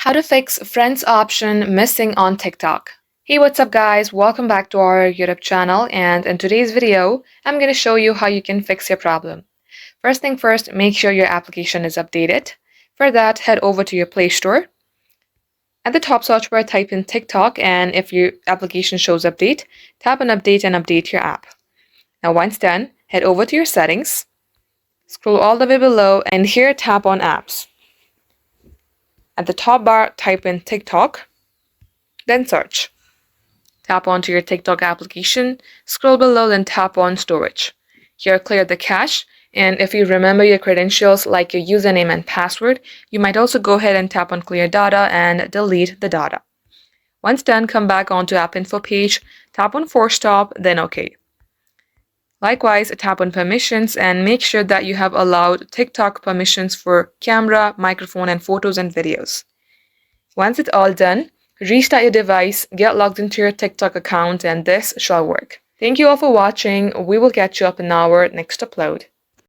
How to fix friends option missing on TikTok. Hey, what's up guys? Welcome back to our YouTube channel, and in today's video, I'm going to show you how you can fix your problem. First thing first, make sure your application is updated. For that, head over to your Play Store. At the top search bar, type in TikTok, and if your application shows update, tap on update and update your app. Now once done, head over to your settings, scroll all the way below, and here tap on apps. At the top bar, type in TikTok, then search. Tap onto your TikTok application, scroll below, then tap on storage. Here, clear the cache, and if you remember your credentials like your username and password, you might also go ahead and tap on clear data and delete the data. Once done, come back onto app info page, tap on force stop, then OK. Likewise, tap on permissions and make sure that you have allowed TikTok permissions for camera, microphone, and photos and videos. Once it's all done, restart your device, get logged into your TikTok account, and this shall work. Thank you all for watching. We will catch you up in our next upload.